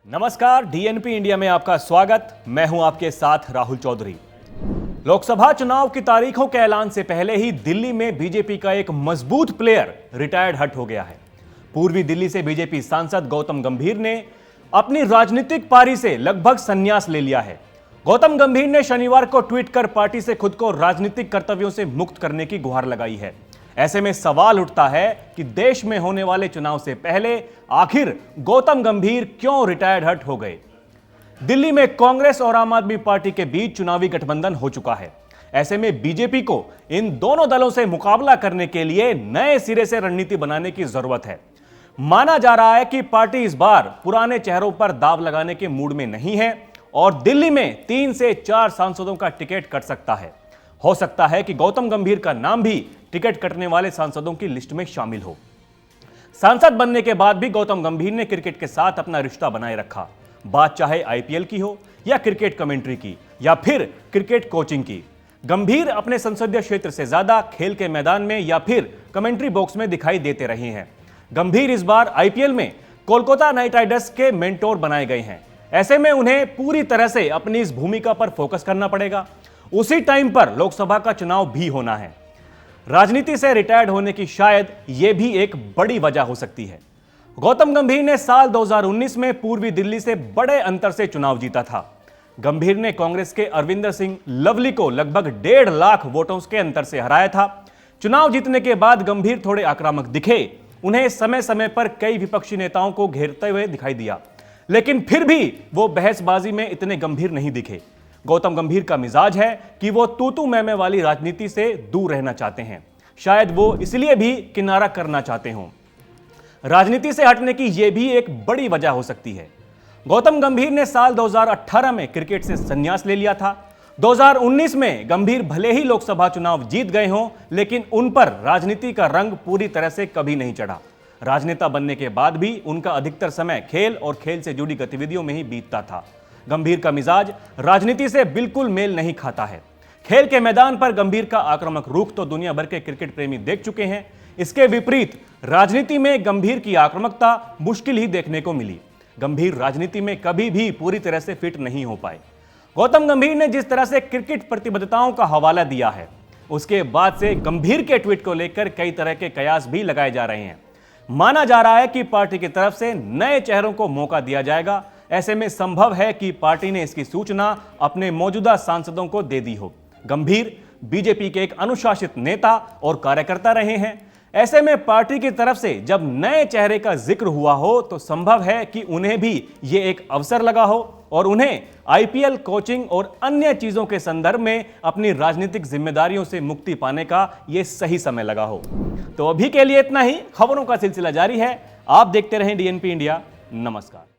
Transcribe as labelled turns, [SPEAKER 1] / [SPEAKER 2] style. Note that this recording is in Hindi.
[SPEAKER 1] नमस्कार, डीएनपी इंडिया में आपका स्वागत। मैं हूं आपके साथ राहुल चौधरी। लोकसभा चुनाव की तारीखों के ऐलान से पहले ही दिल्ली में बीजेपी का एक मजबूत प्लेयर रिटायर्ड हट हो गया है। पूर्वी दिल्ली से बीजेपी सांसद गौतम गंभीर ने अपनी राजनीतिक पारी से लगभग संन्यास ले लिया है। गौतम गंभीर ने शनिवार को ट्वीट कर पार्टी से खुद को राजनीतिक कर्तव्यों से मुक्त करने की गुहार लगाई है। ऐसे में सवाल उठता है कि देश में होने वाले चुनाव से पहले आखिर गौतम गंभीर क्यों रिटायर्ड हट हो गए। दिल्ली में कांग्रेस और आम आदमी पार्टी के बीच चुनावी गठबंधन हो चुका है। ऐसे में बीजेपी को इन दोनों दलों से मुकाबला करने के लिए नए सिरे से रणनीति बनाने की जरूरत है। माना जा रहा है कि पार्टी इस बार पुराने चेहरों पर दाव लगाने के मूड में नहीं है और दिल्ली में 3 से 4 सांसदों का टिकट कट सकता है। हो सकता है कि गौतम गंभीर का नाम भी टिकट कटने वाले सांसदों की लिस्ट में शामिल हो। सांसद बनने के बाद भी गौतम गंभीर ने क्रिकेट के साथ अपना रिश्ता बनाए रखा। बात चाहे आईपीएल की हो या क्रिकेट कमेंट्री की या फिर क्रिकेट कोचिंग की, गंभीर अपने संसदीय क्षेत्र से ज्यादा खेल के मैदान में या फिर कमेंट्री बॉक्स में दिखाई देते रहे हैं। गंभीर इस बार आईपीएल में कोलकाता नाइट राइडर्स के मेंटोर बनाए गए हैं। ऐसे में उन्हें पूरी तरह से अपनी इस भूमिका पर फोकस करना पड़ेगा। उसी टाइम पर लोकसभा का चुनाव भी होना है। राजनीति से रिटायर्ड होने की शायद यह भी एक बड़ी वजह हो सकती है। गौतम गंभीर ने साल 2019 में पूर्वी दिल्ली से बड़े अंतर से चुनाव जीता था। गंभीर ने कांग्रेस के अरविंदर सिंह लवली को लगभग 1.5 लाख वोटों के अंतर से हराया था। चुनाव जीतने के बाद गंभीर थोड़े आक्रामक दिखे। उन्हें समय समय पर कई विपक्षी नेताओं को घेरते हुए दिखाई दिया, लेकिन फिर भी वो बहसबाजी में इतने गंभीर नहीं दिखे। गौतम गंभीर का मिजाज है कि वो तू मैमे वाली राजनीति से दूर रहना चाहते हैं। शायद वो इसलिए भी किनारा करना चाहते हों। राजनीति से हटने की यह भी एक बड़ी वजह हो सकती है। गौतम गंभीर ने साल 2018 में क्रिकेट से संन्यास ले लिया था। 2019 में गंभीर भले ही लोकसभा चुनाव जीत गए हों, लेकिन उन पर राजनीति का रंग पूरी तरह से कभी नहीं चढ़ा। राजनेता बनने के बाद भी उनका अधिकतर समय खेल और खेल से जुड़ी गतिविधियों में ही बीतता था। गंभीर का मिजाज राजनीति से बिल्कुल मेल नहीं खाता है। खेल के मैदान पर गंभीर का आक्रामक रुख तो दुनिया भर के क्रिकेट प्रेमी देख चुके हैं। इसके विपरीत राजनीति में गंभीर की आक्रामकता मुश्किल ही देखने को मिली। गंभीर राजनीति में कभी भी पूरी तरह से फिट नहीं हो पाए। गौतम गंभीर ने जिस तरह से क्रिकेट प्रतिबद्धताओं का हवाला दिया है, उसके बाद से गंभीर के ट्वीट को लेकर कई तरह के कयास भी लगाए जा रहे हैं। माना जा रहा है कि पार्टी की तरफ से नए चेहरों को मौका दिया जाएगा। ऐसे में संभव है कि पार्टी ने इसकी सूचना अपने मौजूदा सांसदों को दे दी हो। गंभीर बीजेपी के एक अनुशासित नेता और कार्यकर्ता रहे हैं। ऐसे में पार्टी की तरफ से जब नए चेहरे का जिक्र हुआ हो तो संभव है कि उन्हें भी ये एक अवसर लगा हो और उन्हें आईपीएल, कोचिंग और अन्य चीजों के संदर्भ में अपनी राजनीतिक जिम्मेदारियों से मुक्ति पाने का ये सही समय लगा हो। तो अभी के लिए इतना ही। खबरों का सिलसिला जारी है। आप देखते रहें डीएनपी इंडिया। नमस्कार।